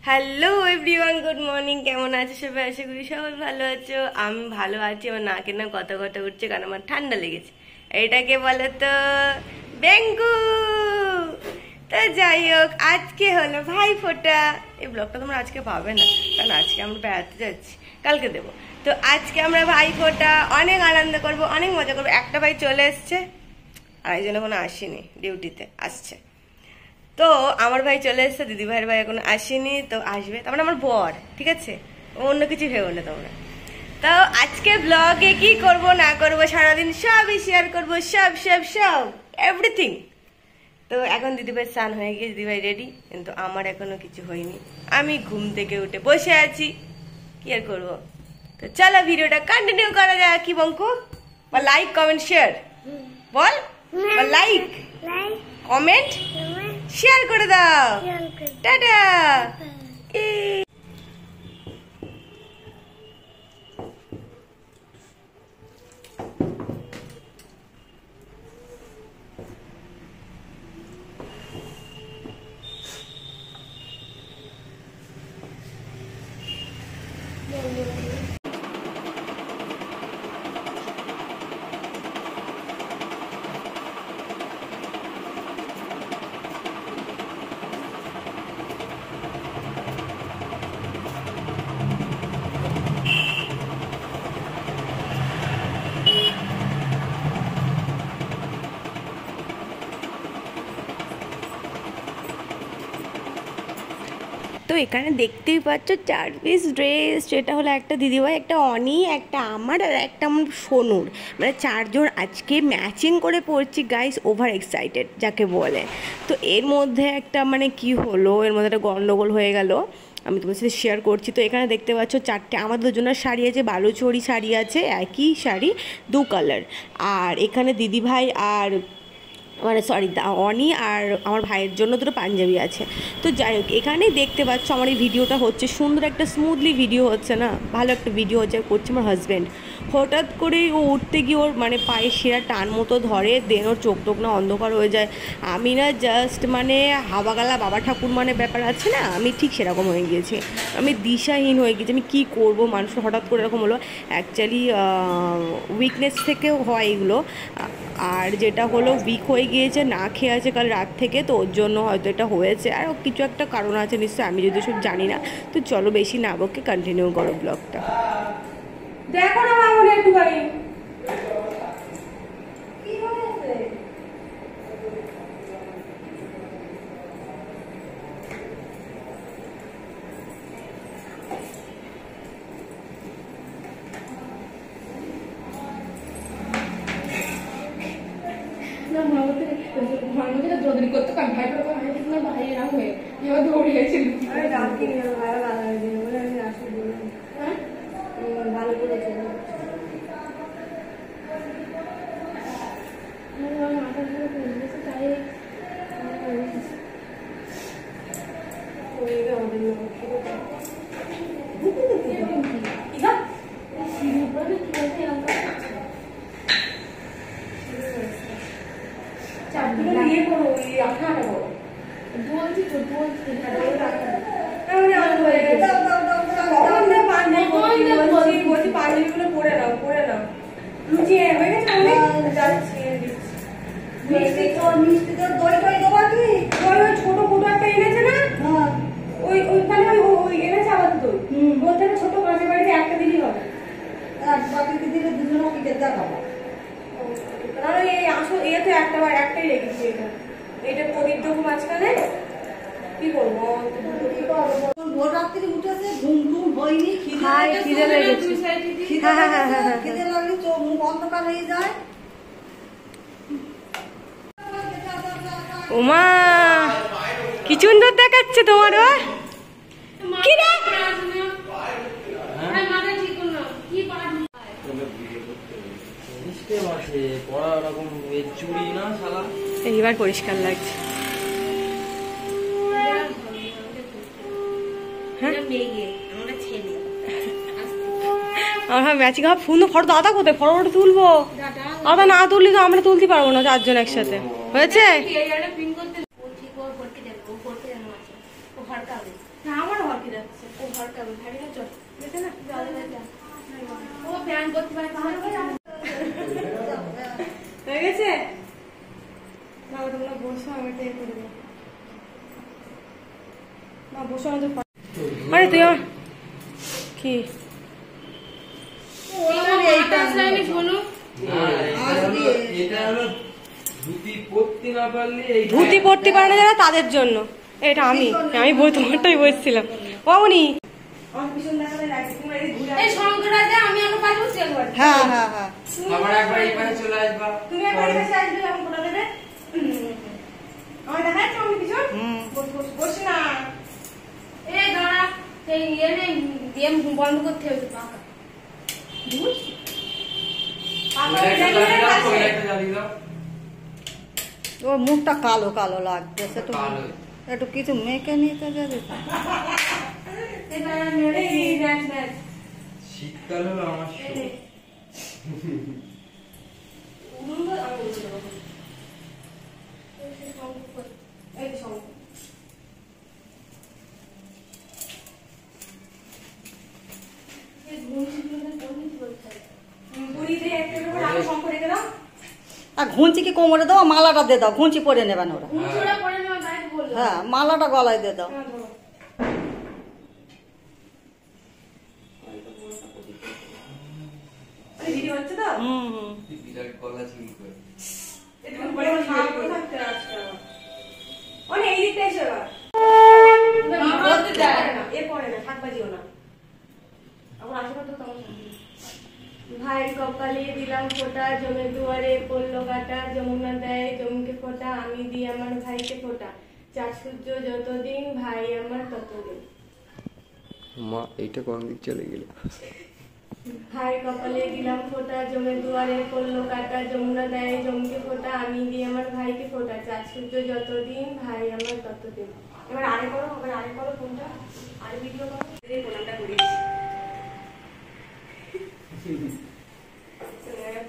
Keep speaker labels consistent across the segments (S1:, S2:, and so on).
S1: Hello everyone, good morning. কেমন আছো সবাই? আশা করি সবাই ভালো আছো। আমি ভালো আছি। আমার নাকে না কথা কথা উঠছে কারণ আমার ঠান্ডা লেগেছে। এটাকে বলে তো ডেঙ্গু। তো যাই হোক, আজকে হলো ভাইফোঁটা। এই ব্লগটা তোমরা আজকে পাবে না, কারণ আজকে আমরা বেড়াতে যাচ্ছি, কালকে দেবো। তো আজকে আমরা ভাইফোঁটা অনেক আনন্দ করব, অনেক মজা করবো। একটা ভাই চলে এসছে, আরেকজন এখনো আসেনি, ডিউটিতে আসছে। তো আমার ভাই চলে এসছে, দিদি ভাইয়ের ভাই এখনো আসেনি, তো আসবে। তারপরে আমার বর, ঠিক আছে, অন্য কিছু ভেবো না তোমরা। তো আজকে ব্লগে কি করব না করব সারাদিন সবই শেয়ার করবো, সব সব সব এভরিথিং। তো এখন দিদিভাই স্নান হয়ে গিয়ে দিদিভাই রেডি, কিন্তু আমার এখনো কিছু হয়নি। আমি ঘুম থেকে উঠে বসে আছি, কি আর করবো। তো চলো ভিডিওটা কন্টিনিউ করা যায়। কি বঙ্কু, বা লাইক কমেন্ট শেয়ার বল, বা লাইক কমেন্ট শেয়ার করে দাও। টাটা। তো এখানে দেখতেই পাচ্ছ 4 পিস ড্রেস। যেটা হলো একটা দিদিভাই, একটা অনি, একটা আমার, আর একটা আমার সোনুর। মানে 4 জন আজকে ম্যাচিং করে পড়ছি গাইস। ওভার এক্সাইটেড যাকে বলে। তো এর মধ্যে একটা মানে কি হলো, এর মধ্যে একটা গন্ডগোল হয়ে গেল, আমি তোমার সাথে শেয়ার করছি। তো এখানে দেখতে পাচ্ছ 4টে আমাদের দুজনের শাড়ি আছে, বালুচরি শাড়ি আছে, একই শাড়ি 2 কালার। আর এখানে দিদিভাই আর মানে সরি অনি আর আমার ভাইয়ের জন্য দুটো পাঞ্জাবি আছে। তো যাই হোক, এখানেই দেখতে পাচ্ছ আমার এই ভিডিওটা হচ্ছে, সুন্দর একটা স্মুথলি ভিডিও হচ্ছে না, ভালো একটা ভিডিও হচ্ছে, করছে আমার হাজব্যান্ড। হঠাৎ করেই ও উঠতে গিয়ে ওর মানে পায়ে শিরা টান মতো ধরে, দেন ওর চোখ টোক না অন্ধকার হয়ে যায়। আমি না জাস্ট মানে হাওয়া গালা বাবা ঠাকুর মানে ব্যাপার আছে না, আমি ঠিক সেরকম হয়ে গিয়েছি। আমি দিশাহীন হয়ে গেছি, আমি কী করবো। মানুষ হঠাৎ করে এরকম হলো, অ্যাকচুয়ালি উইকনেস থেকেও হয় এগুলো। আর যেটা হলো উইক হয়ে গিয়েছে, না খেয়ে আছে কাল রাত থেকে, তো ওর জন্য হয়তো এটা হয়েছে। আর কিছু একটা কারণ আছে নিশ্চয়ই, আমি যদি সব জানি না। তো চলো বেশি না বকে কন্টিনিউ করো ব্লগটা। দেখো না মামুনি একটু ভাই কি হয়েছে।
S2: যদি করতে পারি ভাই ভাই এরা হয়ে এবার দৌড়িয়েছিল
S1: ভালো করেছে।
S2: পাঞ্জাবিগুলো পরে নাও, পরে নাও। লুচি হয়ে গেছে, মিষ্টি তো দই টই দেবো কি? ওই ছোট কুটো একটা এনেছে না, ওই ওইখানে ওই এনেছে আবার দই। বলতে ছোট মাঝে বাড়িতে একটা দিনই হবে, বাকি দিলে দুজনে পিঠে দেখাবো। কারণ এই আসো ইয়েতে একটাই রেখেছি। এটা প্রদীপ দেবো মাঝখানে। কি করবো, ভোর রাত্রি উঠেছে, ঘুম ঘুম হয়নি, খিদে লেগেছে, খিদে লাগলে চোখ মুখ অন্ধকার হয়ে যায়।
S1: ওমা কি সুন্দর দেখাচ্ছে তোমার। কি রে এইবার পরিষ্কার লাগছে। আমার ম্যাচিং হবে ফোন ফটো। দাদা কোথায় ফটো তুলবো? দাদা না তুললে তো আমরা তুলতে পারবো না 4 জন একসাথে। হয়েছে? আমার ও ঘর কেমন ভারী না চল বেশি না ও ফ্যান করতে পারে তাহলে হয়ে গেছে না তোমরা বসো আমি এটা করে দেবো না বসো আমাদের আরে তুই কি ধুতি পড়তে পারে না যারা তাদের জন্য এটা আমি তোমারটাই বসছিলাম মামনি বন্ধ করতে হবে
S3: ওর মুখটা কালো কালো লাগতেছে তো একটু কিছু মেখে নিতে যাবে
S4: শীতকাল হলো আমার
S3: ঘুঞ্চি কি কোমরে দাও মালাটা দিয়ে দাও ঘুঞ্চি পরে নেবেন ওরা হ্যাঁ মালাটা গলায় দিয়ে দাও
S1: ভাইয়ের কপালে দিলাম ফোঁটা জমের দুয়ারে পড়লো কাটা যমুনা দেয় জমকে ফোঁটা আমি দিই আমার ভাইকে ফোঁটা চার সূর্য যতদিন ভাই আমার ততদিন
S4: মা এইটা কোন দিক চলে গেল
S1: ভাইয়ের কপালে দিলাম ফোঁটা জমের দুয়ারে পড়লো কাটা যমুনা দেয় জমকে ফোঁটা আমি দিই আমার ভাইকে ফোঁটা চার সূর্য যতদিন ভাই আমার ততদিন এবার আরে করো কোনটা আরে ভিডিও করো এই প্রণামটা করিস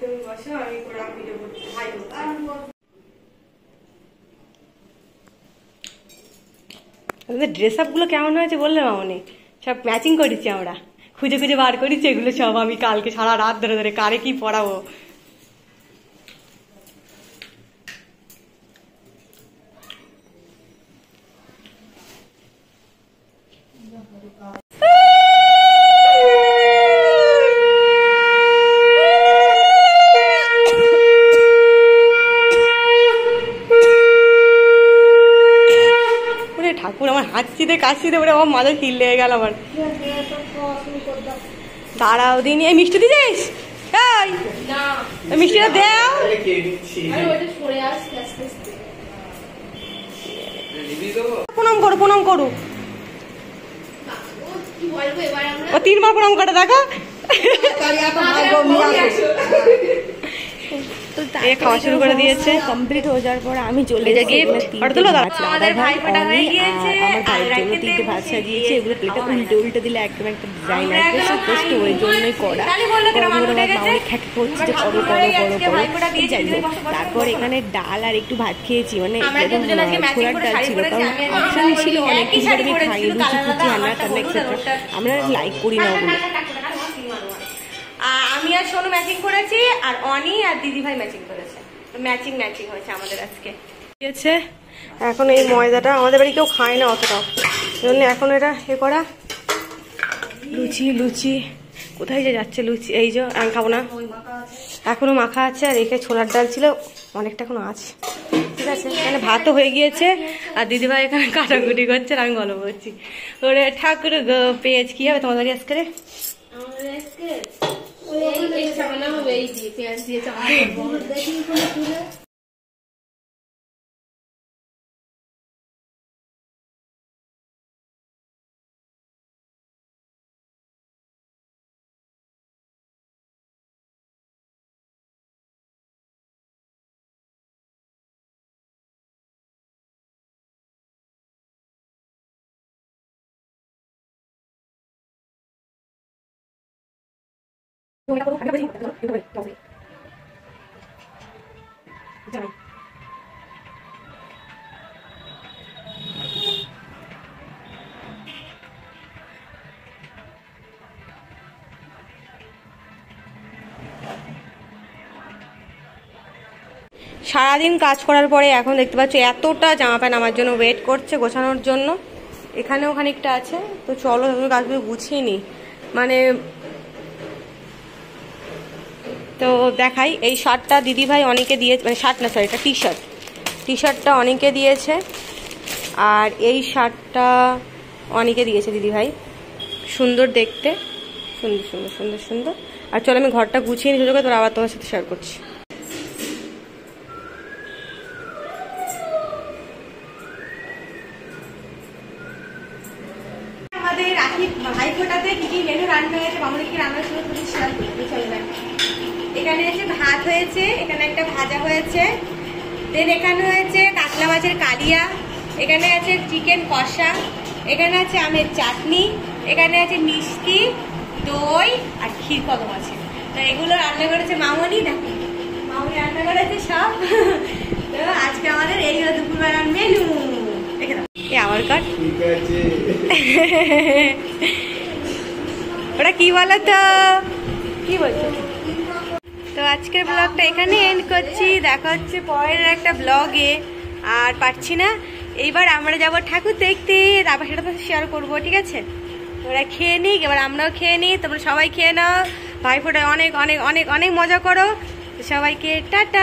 S1: তুমি বসো আমি প্রণাম ভিডিও করছি ভাই ড্রেস আপ গুলো কেমন হয়েছে বললে মামনি সব ম্যাচিং করেছি আমরা খুঁজে খুঁজে বার করেছি এগুলো সব আমি কালকে সারা রাত ধরে ধরে কারে কি পড়াবো ঠাকুর আমার হাঁচছিতে কাশিতে ওরে আমার মাথা খিল লেগে গেল আমার দাঁড়াও দিন এই মিষ্টি দিয়েছিস মিষ্টিটা দেও প্রণাম করু ও 3 বার প্রণাম করে দেখো খাওয়া শুরু করে দিয়েছে কমপ্লিট হয়ে যাওয়ার পর আমি চলে যাই আমার ভাইয়ের জন্য 3টে ভাত সাজিয়েছে এগুলো প্লেটে উল্টে দিলে একদম একটা ডিজাইন আসবে জাস্ট ওই জন্যই করা খ্যাক করছে যে বড় যাই হোক তারপর এখানে ডাল আর একটু ভাত খেয়েছি মানে ছোলার ডাল ছিল কারণ অপশন ছিল অনেক কিছু আমি খাই লুচি ফুচি রান্না টান্না এক্সেট্রা আমরা লাইক করি না ওগুলো আমি আর সোনু ম্যাচিং করেছি আর অনি আর দিদিভাই ম্যাচিং করেছে ম্যাচিং হয়েছে আমাদের আজকে ঠিক আছে এখন এই ময়দাটা আমাদের বাড়ি কেউ খায় না অতটাও জন্য এখন এটা করা লুচি কোথায় যে যাচ্ছে লুচি এই যে আমি খাবো না এখনো মাখা আছে আর এখানে ছোলার ডাল ছিল অনেকটা এখনো আছে ঠিক আছে এখানে ভাতও হয়ে গিয়েছে আর দিদিভাই এখানে কাটাকুটি করছে আর আমি গল্প করছি ওরে ঠাকুর পেঁয়াজ কি হবে তোমাদের বাড়ি আজকে পেঁয়াজ দিয়ে সারাদিন কাজ করার পরে এখন দেখতে পাচ্ছ এতটা জামা প্যান্ট আমার জন্য ওয়েট করছে গোছানোর জন্য। এখানেও খানিকটা আছে, তো চলো কাজগুলো গুছিয়ে নিই। মানে তো দেখাই, এই শার্টটা দিদিভাই অনেকে দিয়ে, মানে শার্ট না সরি, এটা টি শার্টটা অনেকে দিয়েছে, আর এই শার্টটা অনেকে দিয়েছে দিদিভাই। সুন্দর দেখতে, সুন্দর সুন্দর সুন্দর সুন্দর। আর চলো আমি ঘরটা গুছিয়ে নিয়ে সুযোগ তোর আবার তোমার সাথে শেয়ার করছি। আমাদের রাখি ভাইফোঁটাতে কি কি মেনু রান্না হয়েছে, মামুনি কি রান্না শুরু করে শেয়ার করতে চলবে। এখানে হচ্ছে ভাত হয়েছে, এখানে একটা ভাজা হয়েছে, দেন এখানে হয়েছে কাতলা মাছের কালিয়া, এখানে আছে চিকেন কষা, এখানে আছে আমের চাটনি, এখানে আছে মিষ্টি, দই আর ক্ষীর কদম আছে। তো এগুলো রান্না করেছে মামনি। দেখো মামনি রান্না করেছে সব। তো আজকে আমাদের এই হলো দুপুরবেলার মেনু। দেখে দাও, এ আমার কাট ওটা কি বলো তো, কি বলছো? তো আজকের ব্লগটা এখানে এন্ড করছি, দেখা হচ্ছে পরের একটা ব্লগে। আর পারছি না, এইবার আমরা যাবো ঠাকুর দেখতে, তারপর সেটা তো শেয়ার করবো, ঠিক আছে? ওরা খেয়ে নিক, এবার আমরাও খেয়ে নিই, তোমরা সবাই খেয়ে নাও, ভাইফোঁটায় অনেক অনেক অনেক অনেক মজা করো। সবাইকে টাটা।